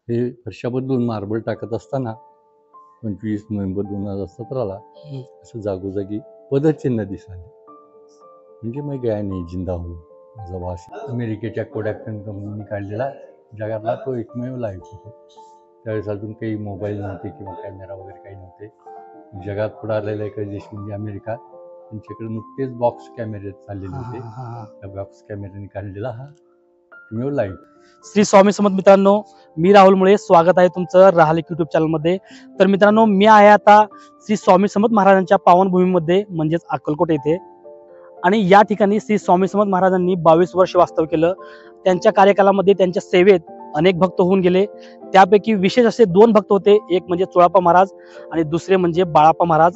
हे वर्षाबदलून मार्बल टाकत असताना 25 नोव्हेंबर 2017ला असं जागोजागी पदचिन्ह दिसाले. म्हणजे मग गया नाही जिंदा हो माझा वास. अमेरिकेच्या कोडॅक कंपनीने काढलेला जगातला तो एकमेव लाईव्ह होतो. त्यावेळेस अजून काही मोबाईल नव्हते किंवा कॅमेरा वगैरे काही नव्हते. जगात पुढे आलेला एक देश म्हणजे अमेरिका. त्यांच्याकडे नुकतेच बॉक्स कॅमेरे चाललेले होते. त्या बॉक्स कॅमेऱ्याने काढलेला हा एकमेव लाईव्ह. श्री स्वामी समर्थ मित्रांनो, मी राहुल मुळे स्वागत आहे तुमचं राहलिक युट्यूब चॅनलमध्ये. तर मित्रांनो, मी आहे आता श्री स्वामी समर्थ महाराजांच्या पावनभूमीमध्ये म्हणजेच अक्कलकोट येथे. आणि या ठिकाणी श्री स्वामी समर्थ महाराजांनी 22 वर्ष वास्तव्य केलं. त्यांच्या कार्यकालामध्ये त्यांच्या सेवेत अनेक भक्त होऊन गेले. त्यापैकी विशेष असे 2 भक्त होते. एक म्हणजे चोळाप्पा महाराज आणि दुसरे म्हणजे बाळाप्पा महाराज.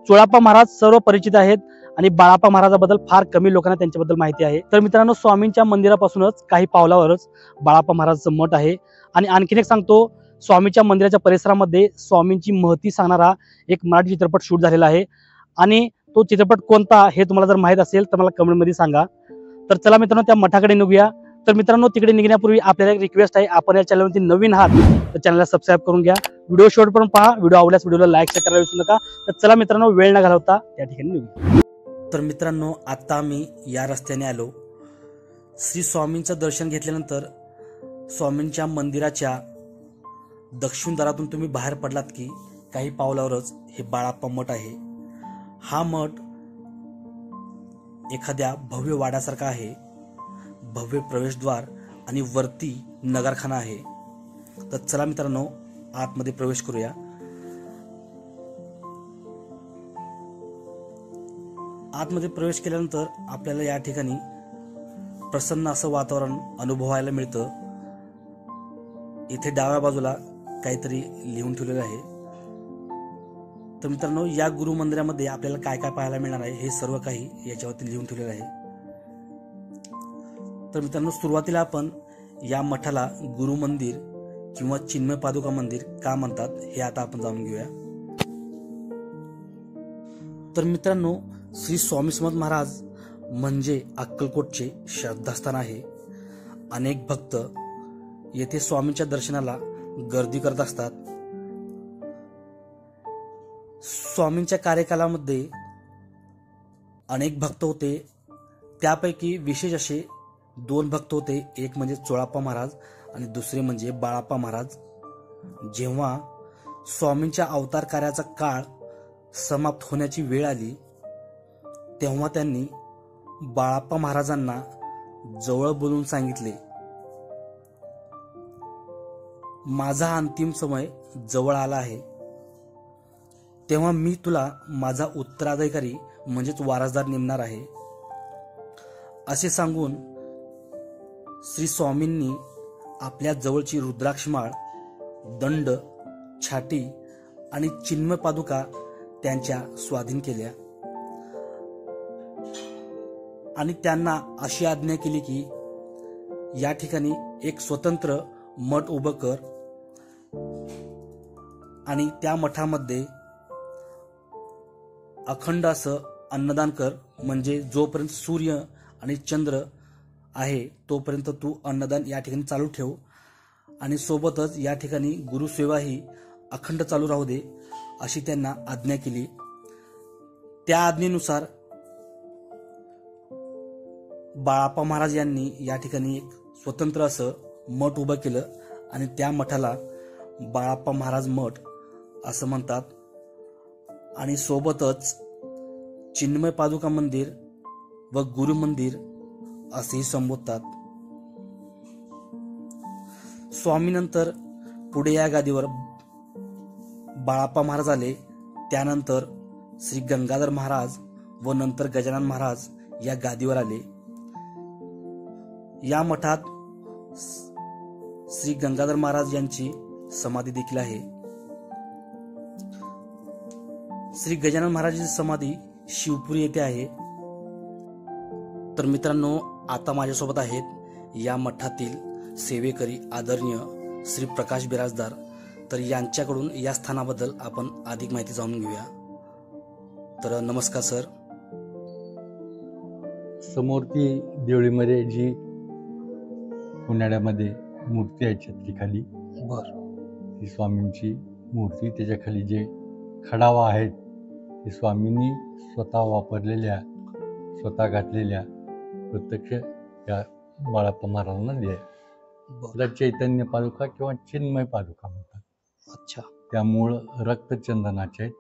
चोळाप्पा महाराज सर्व परिचित आहेत आणि बाळाप्पा महाराजाबद्दल फार कमी लोकांना त्यांच्याबद्दल माहिती आहे. तर मित्रांनो, स्वामींच्या मंदिरापासूनच काही पावलावरच बाळाप्पा महाराजांचं मठ आहे. आणि आणखीन एक सांगतो, स्वामीच्या मंदिराच्या परिसरामध्ये स्वामींची महती सांगणारा एक मराठी चित्रपट शूट झालेला आहे. आणि तो चित्रपट कोणता हे तुम्हाला जर माहित असेल तर मला कमेंटमध्ये सांगा. तर चला मित्रांनो, त्या मठाकडे निघूया. तर मित्रांनो, तिकडे निघण्यापूर्वी आपल्याला एक रिक्वेस्ट आहे, आपण या चॅनलवरती नवीन आहात तर चॅनलला सबस्क्राईब करून घ्या. व्हिडिओ शेवटपर्यंत पहा. व्हिडिओ आवडल्यास व्हिडिओला लाईक शेअर करायला विसरू नका. तर चला मित्रांनो, वेळ न घालवता त्या ठिकाणी निघूया. तर मित्रांनो, आता आम्ही या रस्त्याने आलो. श्री स्वामींचं दर्शन घेतल्यानंतर स्वामींच्या मंदिराच्या दक्षिण दारातून तुम्ही बाहेर पडलात की काही पावलावरच हे बाळाप्पा मठ आहे. हा मठ एखाद्या भव्य वाड्यासारखा आहे. भव्य प्रवेशद्वार आणि वरती नगरखाना आहे. तर चला मित्रांनो, आतमध्ये प्रवेश करूया. आतमध्ये प्रवेश केल्यानंतर आपल्याला या ठिकाणी प्रसन्न असं वातावरण अनुभवायला मिळतं. इथे डाव्या बाजूला काहीतरी लिहून ठेवलेलं आहे. तर मित्रांनो, या गुरु मंदिरामध्ये आपल्याला काय काय पाहायला मिळणार आहे हे सर्व काही याच्यावरती लिहून ठेवलेलं आहे. तर मित्रांनो, सुरुवातीला आपण या मठाला गुरु मंदिर किंवा चिन्मय पादुका मंदिर का म्हणतात हे आता आपण जाणून घेऊया. तर मित्रांनो, श्री स्वामी समर्थ महाराज म्हणजे अक्कलकोटचे श्रद्धास्थान आहे. अनेक भक्त येथे स्वामींच्या दर्शनाला गर्दी करत असतात. स्वामींच्या कार्यकालामध्ये अनेक भक्त होते. त्यापैकी विशेष असे 2 भक्त होते. एक म्हणजे चोळाप्पा महाराज आणि दुसरे म्हणजे बाळाप्पा महाराज. जेव्हा स्वामींच्या अवतार कार्याचा काळ समाप्त होण्याची वेळ आली तेव्हा त्यांनी बाळाप्पा महाराजांना जवळ बोलून सांगितले, माझा अंतिम समय जवळ आला आहे, तेव्हा मी तुला माझा उत्तराधिकारी म्हणजेच वारसदार नेमणार आहे. असे सांगून श्री स्वामींनी आपल्या जवळची रुद्राक्षमाळ, दंड, छाटी आणि चिन्मय पादुका त्यांच्या स्वाधीन केल्या आणि त्यांना अशी आज्ञा केली की या ठिकाणी एक स्वतंत्र मठ उभं कर आणि त्या मठामध्ये अखंड असं अन्नदान कर. म्हणजे जोपर्यंत सूर्य आणि चंद्र आहे तोपर्यंत तू अन्नदान या ठिकाणी चालू ठेव आणि सोबतच या ठिकाणी गुरुसेवा ही अखंड चालू राहू दे, अशी त्यांना आज्ञा केली. त्या आज्ञेनुसार बाळाप्पा महाराज यांनी या ठिकाणी एक स्वतंत्र असं मठ उभं केलं आणि त्या मठाला बाळाप्पा महाराज मठ असं म्हणतात. आणि सोबतच चिन्मय पादुका मंदिर व गुरु मंदिर असेही संबोधतात. स्वामीनंतर पुढे या गादीवर बाळाप्पा महाराज आले. त्यानंतर श्री गंगाधर महाराज व नंतर गजानन महाराज या गादीवर आले. या मठात श्री गंगाधर महाराज यांची समाधी देखील आहे. श्री गजानन महाराजांची समाधी शिवपुरी येथे आहे. तर मित्रांनो, आता माझ्यासोबत आहेत या मठातील सेवेकरी आदरणीय श्री प्रकाश बिराजदार. तर यांच्याकडून या स्थानाबद्दल आपण अधिक माहिती जाणून घेऊया. तर नमस्कार सर. समोर ती देवळीमध्ये जी उन्हाळ्यामध्ये मूर्ती आहे छत्रीखाली बर. ती स्वामींची मूर्ती, त्याच्या खाली जे खडावा आहेत ते स्वामींनी स्वतः वापरलेल्या, स्वतः घातलेल्या प्रत्यक्ष या बाळाप्पा महाराजांना दिल्या. बर. त्याला चैतन्य पादुका किंवा चिन्मय पादुका म्हणतात. अच्छा. त्यामुळं रक्तचंदनाचे आहेत.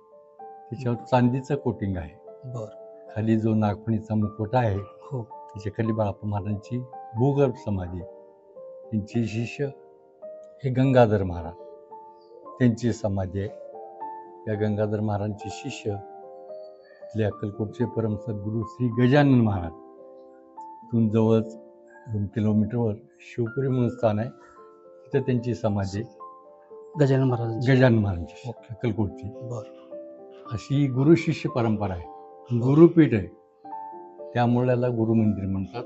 त्याच्यावर चांदीचं कोटिंग आहे. बर. खाली जो नागफणीचा मुखवटा आहे हो. त्याच्या खाली बाळाप्पा महाराजांची भूगर्भ समाधी आहे. त्यांचे शिष्य हे गंगाधर महाराज, त्यांची समाधी आहे. या गंगाधर महाराजांचे शिष्य इथले अक्कलकोटचे परम सद्गुरू श्री गजानन महाराज, इथून जवळच 2 किलोमीटरवर शिवपुरी म्हणून स्थान आहे, तिथं त्यांची समाधी आहे. गजानन महाराज. गजानन महाराजांची अक्कलकोटची. बर. अशी गुरु शिष्य परंपरा आहे, गुरुपीठ आहे. त्यामुळे याला गुरु मंदिर म्हणतात.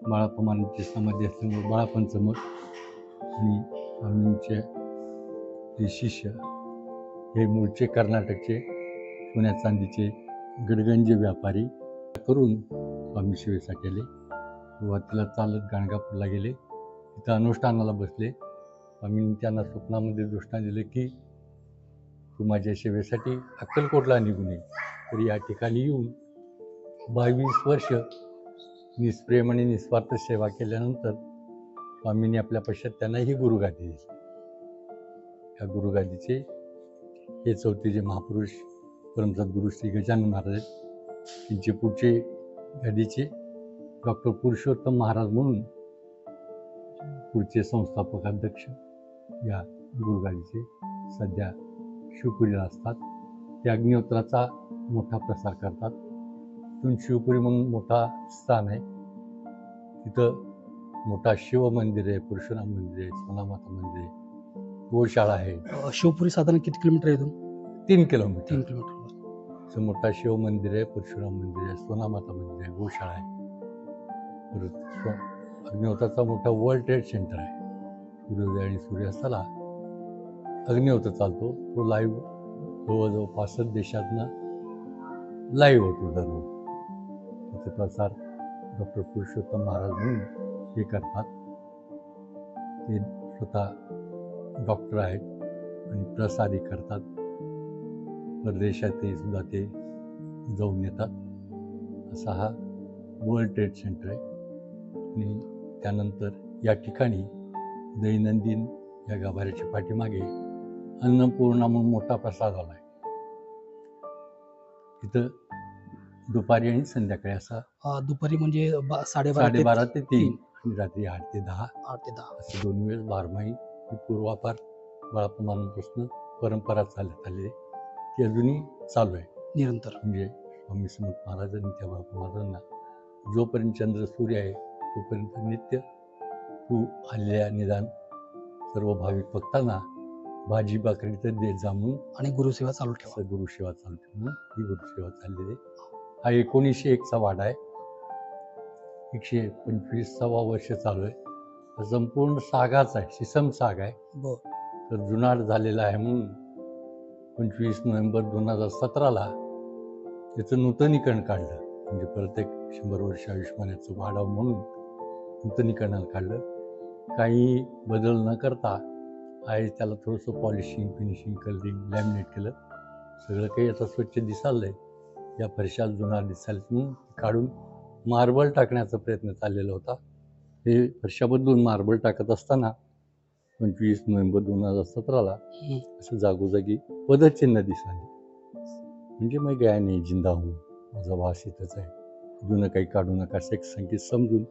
बाळाप्पा महाराजांची समाधी असल्यामुळे बाळापंचमक आणि स्वामींचे जे शिष्य हे मूळचे कर्नाटकचे सोन्या चांदीचे गडगंज व्यापारी करून स्वामी सेवेसाठी आले. सुरुवातीला चालत गाणगापूरला गेले, तिथं अनुष्ठानाला बसले. स्वामींनी त्यांना स्वप्नामध्ये दृष्टांत दिलं की तू माझ्या सेवेसाठी अक्कलकोटला निघून ये. तर या ठिकाणी येऊन 22 वर्ष निष्प्रेम आणि निस्वार्थ सेवा केल्यानंतर स्वामींनी आपल्या पश्चात त्यांना ही गुरुगादी दिली. या गुरुगादीचे हे चौथे जे महापुरुष परमसद्गुरू श्री गजानन महाराज आहेत, त्यांचे पुढचे गादीचे डॉक्टर पुरुषोत्तम महाराज म्हणून पुढचे संस्थापक अध्यक्ष या गुरुगादीचे सध्या शिवपुरीला असतात. ते अग्निहोत्राचा मोठा प्रसार करतात. तिथून शिवपुरी म्हणून मोठा स्थान आहे, तिथं मोठा शिव मंदिर आहे, परशुराम मंदिर आहे, सोनामाता मंदिर आहे, गोशाळा आहे. शिवपुरी साधारण किती किलोमीटर आहे इथून? 3 किलोमीटर. 3 किलोमीटर. असं मोठा शिव मंदिर आहे, परशुराम मंदिर आहे, सोनामाता मंदिर आहे, गोशाळा आहे. परत अग्निहोत्राचा मोठा वर्ल्ड ट्रेड सेंटर आहे. सूर्योदय आणि सूर्यास्ताला अग्निहोत्र चालतो. तो लाईव्ह जवळजवळ 65 देशातनं लाईव्ह होतो दररोज. त्याचा प्रसार डॉक्टर पुरुषोत्तम महाराज म्हणून हे करतात. ते स्वतः डॉक्टर आहेत आणि प्रसारही करतात. परदेशातही सुद्धा ते जाऊन येतात. असा हा वर्ल्ड ट्रेड सेंटर आहे. आणि त्यानंतर या ठिकाणी दैनंदिन या गाभाऱ्याच्या पाठीमागे अन्नपूर्णा म्हणून मोठा प्रसाद आला आहे. तिथं दुपारी आणि संध्याकाळी असा दुपारी म्हणजे 12:30 ते 3 आणि रात्री 8 ते 10 असे 2 वेळेस बारमाही ही पूर्वापार बाळाप्पा महाराजांपासून परंपरा चालत आली आहे. ती अजूनही चालू आहे निरंतर. म्हणजे स्वामी समर्थ महाराजांनी त्या बाळाप्पा महाराजांना जोपर्यंत चंद्र सूर्य आहे तोपर्यंत नित्य तू आलेल्या निदान सर्व भाविक भक्तांना भाजी भाकरी तर देत जा म्हणून आणि गुरुसेवा चालू ठेवा. गुरुसेवा चालू ठेवून ही गुरुसेवा चाललेली आहे. हा 1901चा वाडा आहे. 125वा वर्ष चालू आहे. हा संपूर्ण सागाच आहे, शिसम साग आहे. तर जुनाट झालेला आहे म्हणून 25 नोव्हेंबर 2017ला त्याचं नूतनीकरण काढलं. म्हणजे प्रत्येक 100 वर्ष आयुष्यमानाचं वाढावं म्हणून नूतनीकरणाला काढलं. काही बदल न करता आहे त्याला थोडंसं पॉलिशिंग, फिनिशिंग, कलरिंग, लॅमिनेट केलं. सगळं काही आता स्वच्छ दिसायलं आहे. या फरशात जुनाट दिसायला म्हणून काढून मार्बल टाकण्याचा प्रयत्न चाललेला होता. हे फरशा बदलून मार्बल टाकत असताना 25 नोव्हेंबर 2017ला असं जागोजागी पदचिन्ह दिसाले. म्हणजे मैं गया नहीं जिंदा हूँ, माझा वास इथंच आहे, जुनं काही काढू नका असं एक संकेत समजून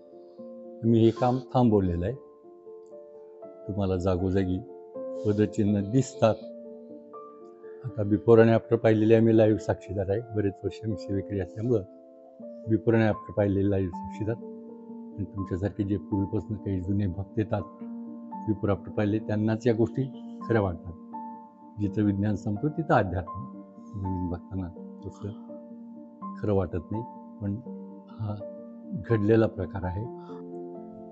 मी हे काम थांबवलेलं आहे. तुम्हाला जागोजागी पदचिन्ह दिसतात. आता बिफोर आणि आफ्टर पाहिलेले आम्ही लाईव्ह साक्षीदार आहे. बरेच वर्ष मी सेवेकरी असल्यामुळं बिफोर आणि आफ्टर पाहिलेले लाईव्ह साक्षीदार. आणि तुमच्यासारखे जे पूर्वीपासून काही जुने भक्त येतात बिफोर आफ्टर पाहिले त्यांनाच या गोष्टी खऱ्या वाटतात. जिथं विज्ञान संपतो तिथं अध्यात्म. नवीन भक्तांना तसं खरं वाटत नाही. पण हा घडलेला प्रकार आहे.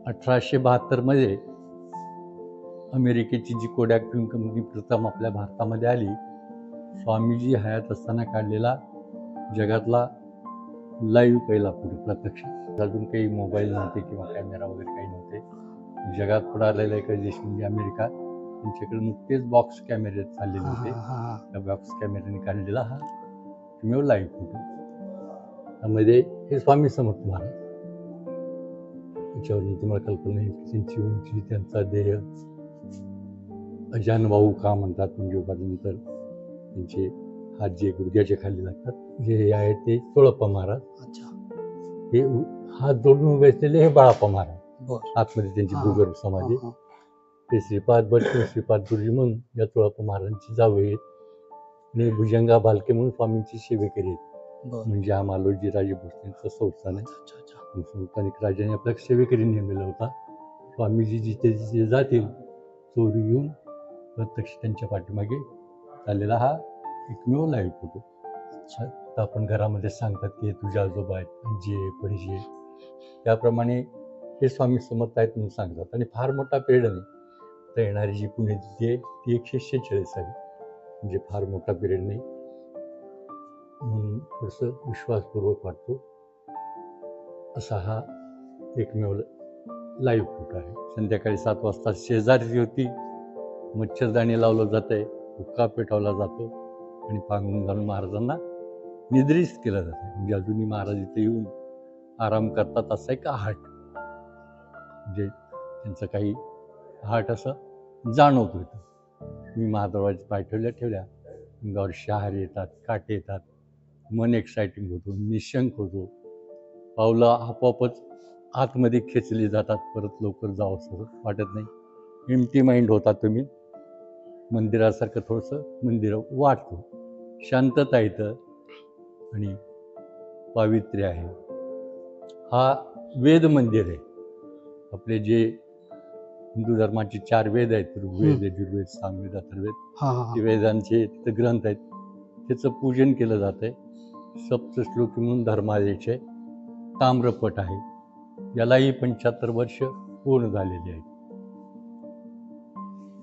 1872मध्ये अमेरिकेची जी कोडॅक फिल्म कंपनी प्रथम आपल्या भारतामध्ये आली, स्वामीजी हयात असताना काढलेला जगातला लाईव्ह पहिला प्रत्यक्ष. अजून काही मोबाईल नव्हते किंवा कॅमेरा वगैरे काही नव्हते. जगात पुढे आलेला एक देश म्हणजे अमेरिका. त्यांच्याकडे नुकतेच बॉक्स कॅमेरे चाललेले हा, होते. हा, हा. त्या बॉक्स कॅमेऱ्याने काढलेला हा एकमेव लाईव्ह फोटो. त्यामध्ये हे स्वामी समर्थ महाराज, त्याच्यावरून तुम्हाला कल्पना येईल की त्यांची उंची, त्यांचा देह, अजानभाऊ का म्हणतात, म्हणजे उभारल्यानंतर त्यांचे हात जे गुडघ्याच्या खाली लागतात, जे आहे ते चोळप्पा महाराज. अच्छा. हे हात जोडून उभे असलेले हे बाळाप्पा महाराज. बर. आतमध्ये त्यांची हा, भूगर्भ समाधी. हा, हा. ते श्रीपाद भट, श्रीपाद गुरुजी म्हणून या चोळप्पा महाराजांची जावई आहेत. आणि भुजंगा भालके म्हणून स्वामींची सेवेकरी आहेत. बर. म्हणजे हा मालोजी राजे भोसलेंचा संस्थान आहे. अच्छा, अच्छा, अच्छा. संस्थानिक राजाने आपल्या सेवेकरी नेमलेला होता. स्वामीजी जिथे जिथे जातील चोरी येऊन प्रत्यक्ष त्यांच्या पाठीमागे चाललेला हा एकमेव लाईव्ह फोटो. तर आपण घरामध्ये सांगतात की तुझे आजोबा आहेत, आजी आहे, पणजी आहे, त्याप्रमाणे हे स्वामी समर्थ आहेत म्हणून सांगतात. आणि फार मोठा पिरियड नाही, तर येणारी जी पुण्यतिथी आहे ती 146 आहे, म्हणजे फार मोठा पिरियड नाही, म्हणून थोडंसं विश्वासपूर्वक वाटतो असा हा एकमेव लाईव्ह फोटो आहे. संध्याकाळी 7 वाजता शेजारी होती मच्छरदाणी लावलं जात आहे, हुक्का पेटवला जातो आणि पांघरून घालून महाराजांना निद्रिस्त केलं जातं. म्हणजे अजूनही महाराज इथे येऊन आराम करतात असा एक आहाट, म्हणजे त्यांचं काही आहाट असं जाणवतो इथं. मी महादेवाचे पाय ठेवल्या अंगावर शहारे येतात, काटे येतात, मन एक्सायटिंग होतो, निशंक होतो, पावलं आपोआपच आतमध्ये खेचली जातात, परत लवकर जावं असं वाटत नाही. एम्प्टी माइंड होता तुम्ही. मंदिरासारखं थोडंसं मंदिर वाटतं, शांतता येतं आणि पावित्र्य आहे. हा वेद मंदिर आहे. आपले जे हिंदू धर्माचे 4 वेद आहेत, ऋग्वेद, यजुर्वेद, सामवेद, अथर्ववेद, हा, हा, ते वेदांचे तिथं ग्रंथ आहेत, त्याचं पूजन केलं जात आहे. सप्तश्लोकी म्हणून धर्मालयाचे ताम्रपट आहे, यालाही 75 वर्ष पूर्ण झालेली आहेत.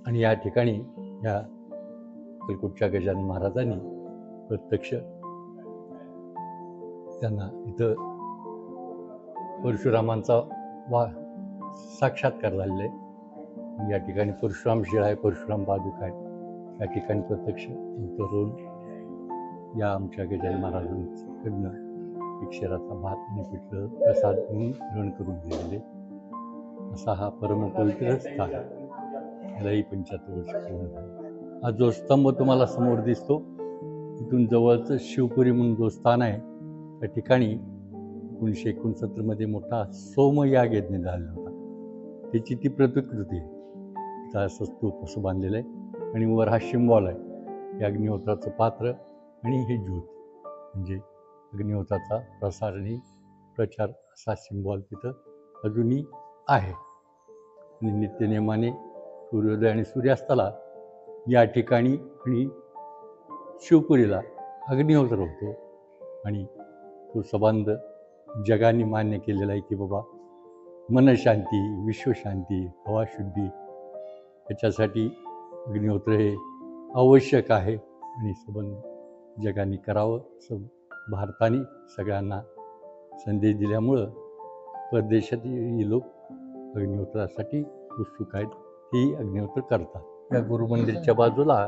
आणि या ठिकाणी ह्या अक्कलकोटच्या गजानन महाराजांनी प्रत्यक्ष त्यांना इथं परशुरामांचा साक्षात्कार झालेला आहे. या ठिकाणी परशुराम शिळा आहे, परशुराम पादुका आहे. या ठिकाणी प्रत्यक्ष उतरून या आमच्या गजानन महाराजांकडनं अक्षराचा भात आणि पिठलं प्रसाद म्हणून ग्रहण करून दिलेले असा हा परमपवित्र स्थान. यालाही 75 वर्ष पूर्ण झाले. हा जो स्तंभ तुम्हाला समोर दिसतो, इथून जवळच शिवपुरी म्हणून जो स्थान आहे, त्या ठिकाणी 1969 मध्ये मोठा सोमयाग यज्ञ झालेला होता. त्याची ती प्रतिकृती आहे. तिथं असं स्तूप असं बांधलेलं आहे आणि वर हा शिंबॉल आहे. हे अग्निहोत्राचं पात्र आणि हे ज्योत, म्हणजे अग्निहोत्राचा प्रसार आणि प्रचार असा सिम्बॉल तिथं अजूनही आहे. आणि नित्यनेमाने सूर्योदय आणि सूर्यास्ताला या ठिकाणी आणि शिवपुरीला अग्निहोत्र होतो. आणि तो संबंध जगाने मान्य केलेला आहे की बाबा मनशांती, विश्वशांती, हवाशुद्धी याच्यासाठी अग्निहोत्र हे आवश्यक आहे आणि संबंध जगाने करावं असं भारताने सगळ्यांना संदेश दिल्यामुळं परदेशातही लोक अग्निहोत्रासाठी उत्सुक आहेत, तेही अग्निहोत्र करतात. या गुरुमंदिरच्या बाजूला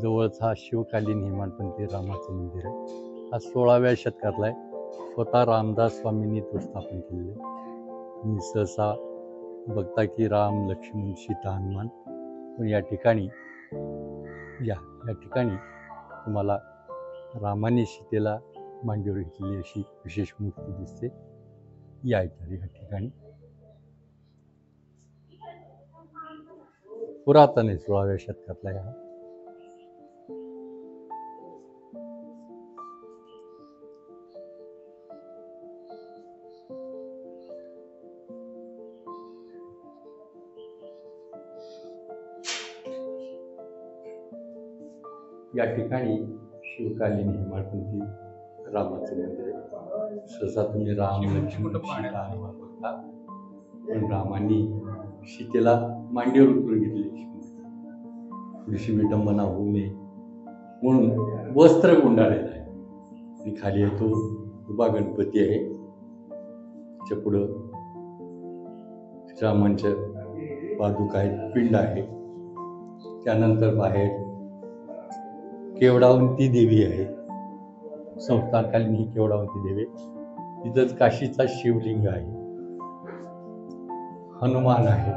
जवळच हा शिवकालीन हेमाडपंथी रामाचं मंदिर आहे. हा 16व्या शतकातला आहे. स्वतः रामदास स्वामींनी तो स्थापन केलेला आहे. तुम्ही सहसा बघता की राम, लक्ष्मण, सीता, हनुमान, पण या ठिकाणी तुम्हाला रामाने सीतेला मांडीवर घेतलेली अशी विशेष मूर्ती दिसते. या ठिकाणी पुरातन आहे, 16व्या शतकातला आहे हा. या ठिकाणी शिवकालीन हेमाडपंथी रामाचं मंदिर आहे. सहसा तुम्ही राम, लक्ष्मण, सीता, हनुमान बघता, पण रामांनी सीतेला मांडीवर उतरून घेतली. थोडीशी विडंबना होऊ नये म्हणून वस्त्र गुंडाळलेलं आहे. आणि खाली आहे तो उभा गणपती आहे. त्याच्या पुढं रामांच्या पादुका आहेत, पिंड आहे. त्यानंतर बाहेर केवडावंती देवी आहे, संस्थानकालीन ही केवडावंती देवी. तिथंच काशीचा शिवलिंग आहे, हनुमान आहे,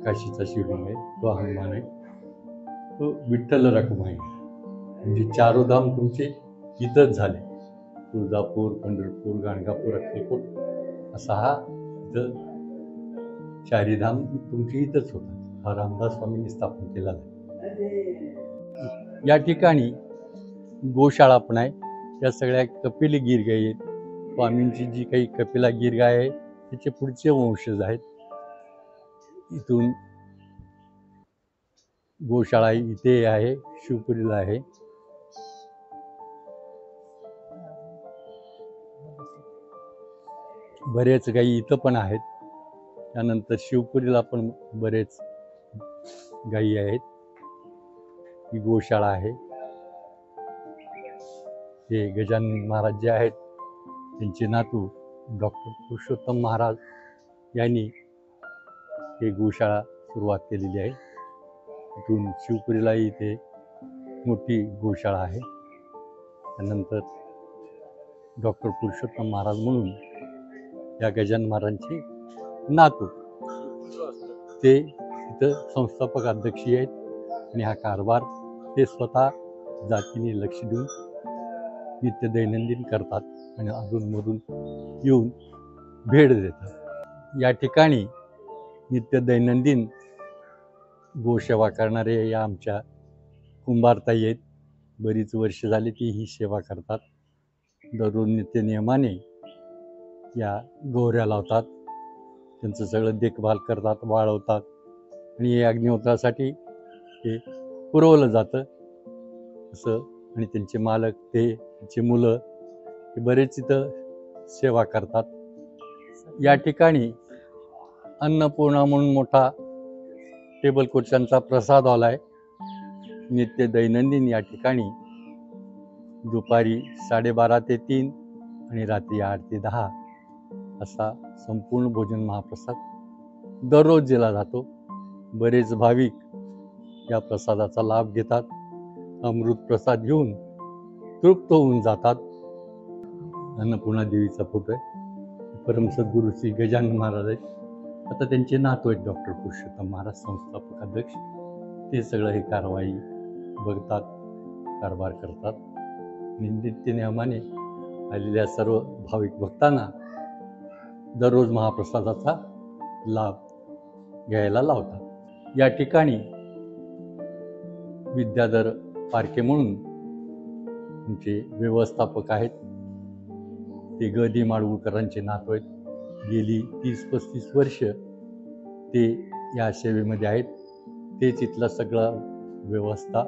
काशीचा शिवलिंग आहे तो हनुमान आहे, तो विठ्ठल रखुमाई. म्हणजे चारोधाम तुमचे इथंच झाले, तुळजापूर, पंढरपूर, गाणगापूर, अक्कलकोट असा हा इथं चारीधाम तुमची इथंच होता. हा रामदास स्वामींनी स्थापन केलेला आहे. या ठिकाणी गोशाळा पण आहे. या सगळ्या कपिल गिरगाई आहेत. स्वामींची जी काही कपिला गिरगाय आहे त्याचे पुढचे वंशज आहेत. इथून गोशाळा इथे आहे, शिवपुरीला आहे. बरेच गाई इथं पण आहेत. त्यानंतर शिवपुरीला पण बरेच गाई आहेत. ही गोशाळा आहे. हे गजानन महाराज जे आहेत त्यांचे नातू डॉक्टर पुरुषोत्तम महाराज यांनी हे गोशाळा सुरुवात केलेली आहे. इथून शिवपुरीला इथे मोठी गोशाळा आहे. त्यानंतर डॉक्टर पुरुषोत्तम महाराज म्हणून या गजानन महाराजांचे नातू ते इथं संस्थापक अध्यक्षी आहेत. आणि हा कारभार ते स्वतः जातीने लक्ष देऊन नित्य दैनंदिन करतात आणि अधूनमधून येऊन भेट देतात. या ठिकाणी नित्य दैनंदिन गोसेवा करणारे या आमच्या कुंभारताई आहेत. बरीच वर्ष झाली ती ही सेवा करतात. दररोज नित्य नियमाने या गोहऱ्या लावतात, त्यांचं सगळं देखभाल करतात, वाळवतात आणि हे अग्निहोत्रासाठी ते पुरवलं जातं असं. आणि त्यांचे मालक त्यांची मुलं हे बरेच इथं सेवा करतात. या ठिकाणी अन्नपूर्णा म्हणून मोठा टेबल खुर्च्यांचा प्रसाद हॉल आहे. नित्य दैनंदिन या ठिकाणी दुपारी 12:30 ते 3 आणि रात्री 8 ते 10 असा संपूर्ण भोजन महाप्रसाद दररोज दिला जातो. बरेच भाविक या प्रसादाचा लाभ घेतात, अमृत प्रसाद घेऊन तृप्त होऊन जातात. अन्नपूर्णा देवीचा फोटो आहे. परमसद्गुरू श्री गजानन महाराज आहेत. आता त्यांचे नातू आहेत डॉक्टर पुरुषोत्तम महाराज, संस्थापक अध्यक्ष. ते सगळं हे कारवाई बघतात, कारभार करतात. नित्य नियमाने आलेल्या सर्व भाविक भक्तांना दररोज महाप्रसादाचा लाभ घ्यायला लावतात. या ठिकाणी विद्याधर पारखे म्हणून आमचे व्यवस्थापक आहेत. ते ग दी माडगुळकरांचे नातू आहेत. गेली 30-35 वर्ष ते या सेवेमध्ये आहेत. तेच इथला सगळा व्यवस्था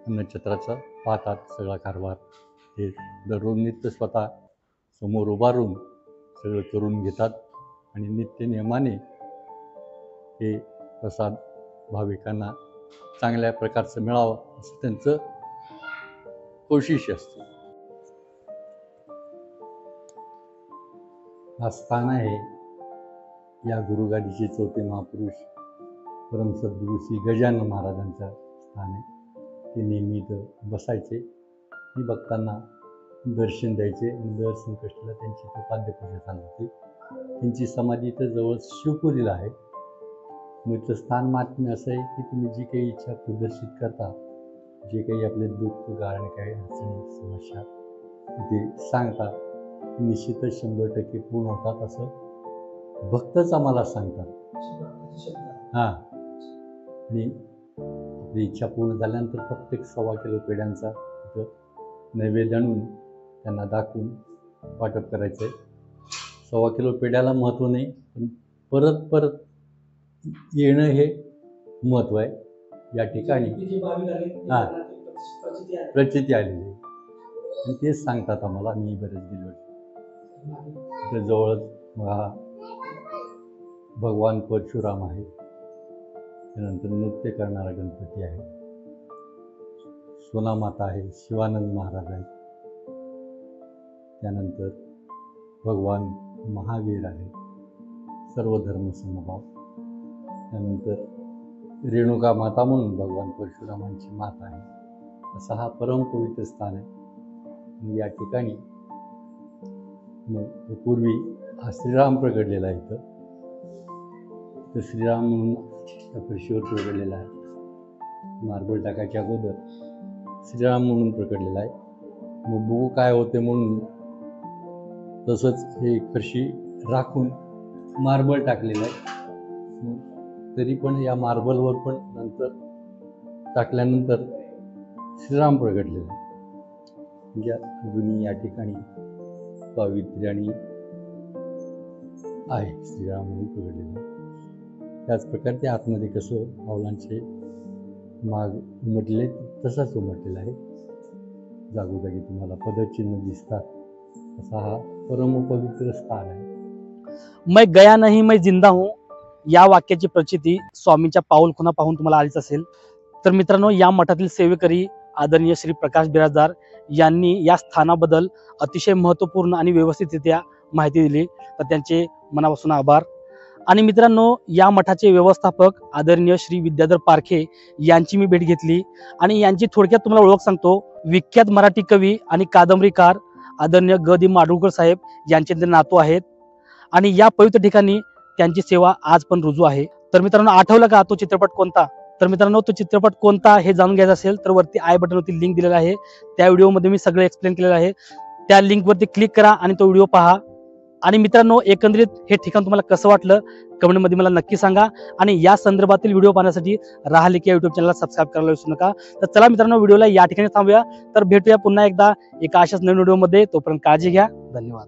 अन्नछत्राचा पाहतात, सगळा कारभार ते दररोज नित्य स्वतः समोर उभारून सगळं करून घेतात. आणि नित्य नियमाने हे प्रसाद भाविकांना चांगल्या प्रकारचं मिळावं असं त्यांचं कोशिश असते. हा स्थान आहे या गुरुगादीचे चौथे महापुरुष परमसद्गुरू श्री गजानन महाराजांचं स्थान आहे. ते नेहमी इथं बसायचे आणि भक्तांना दर्शन द्यायचे. आणि दर संकष्टीला त्यांची इथं पाद्यपूजा चालू होती. त्यांची समाधी इथं जवळ शिवपुरीला आहे. मग इथलं स्थान महात्म्य असं आहे की तुम्ही जी काही इच्छा प्रदर्शित करता, जे काही आपले दुःख, गाळण, काही अडचणी, समस्या इथे सांगता, निश्चितच 100% पूर्ण होतात असं भक्तच आम्हाला सांगतात. हां. आणि आपली इच्छा पूर्ण झाल्यानंतर प्रत्येक 1.25 किलो पेढ्यांचा इथं नैवेद्य आणून त्यांना दाखवून वाटप करायचं आहे. 1.25 किलो पेढ्याला महत्त्व नाही, पण परत परत येणं हे महत्त्व आहे. या ठिकाणी हां प्रचिती आलेली आहे आणि तेच सांगतात आम्हाला. मी बरेच गेले वर्ष इथं जवळच हा भगवान परशुराम आहे. त्यानंतर नृत्य करणारा गणपती आहे, सोनामाता आहे, शिवानंद महाराज आहेत. त्यानंतर भगवान महावीर आहे, सर्व धर्म समभाव. त्यानंतर रेणुका माता म्हणून भगवान परशुरामांची माता आहे. असा हा परमपवित्र स्थान आहे. या ठिकाणी पूर्वी हा श्रीराम प्रगटलेला आहे. इथं तर श्रीराम म्हणून त्या फरशीवर प्रगटलेला आहे. मार्बल टाकायच्या अगोदर श्रीराम म्हणून प्रकटलेला आहे. मग बघू काय होते म्हणून तसंच हे फरशी राखून मार्बल टाकलेलं आहे. तरी पण या मार्बलवर पण नंतर टाकल्यानंतर श्रीराम प्रगटलेला आहे. म्हणजे अजूनही या ठिकाणी पावित्र्य आणि आहे श्रीराम म्हणून प्रगटलेलं. त्याच प्रकारे त्या आतमध्ये कसं पावलांचे माग उमटले तसाच उमटलेला आहे. जागोजागी तुम्हाला पदचिन्ह दिसतात. असा हा परमपवित्र स्थान आहे. मैं गया नहीं मैं जिंदा हूँ या वाक्याची प्रचिती स्वामींच्या पाऊल खुणा पाहून तुम्हाला आलीच असेल. तर मित्रांनो, या मठातील सेवेकरी आदरणीय श्री प्रकाश बिराजदार यांनी या स्थानाबद्दल अतिशय महत्त्वपूर्ण आणि व्यवस्थितरित्या माहिती दिली. तर त्यांचे मनापासून आभार. आणि मित्रांनो, या मठाचे व्यवस्थापक आदरणीय श्री विद्याधर पारखे यांची मी भेट घेतली आणि यांची थोडक्यात तुम्हाला ओळख सांगतो. विख्यात मराठी कवी आणि कादंबरीकार आदरणीय ग दि माडगूळकर साहेब यांचे ते नातू आहेत आणि या पवित्र ठिकाणी त्यांची सेवा आज पण रुजू आहे. तर मित्रांनो, आठवलं का तो चित्रपट कोणता? तर मित्रांनो, तो चित्रपट कोणता हे जाणून घ्यायचं असेल तर वरती आय बटनवरती लिंक दिलेला आहे. त्या व्हिडिओमध्ये मी सगळं एक्सप्लेन केलेलं आहे. त्या लिंकवरती क्लिक करा आणि तो व्हिडिओ पहा. आणि मित्रांनो, एकंदरीत हे ठिकाण तुम्हाला कसं वाटलं कमेंटमध्ये मला नक्की सांगा. आणि या संदर्भातील व्हिडिओ पाहण्यासाठी राहलेकी या युट्यूब चॅनलला सबस्क्राईब करायला विसरू नका. तर चला मित्रांनो, व्हिडिओला या ठिकाणी थांबूया. तर भेटूया पुन्हा एकदा एका अशाच नवीन व्हिडिओमध्ये. तोपर्यंत काळजी घ्या. धन्यवाद.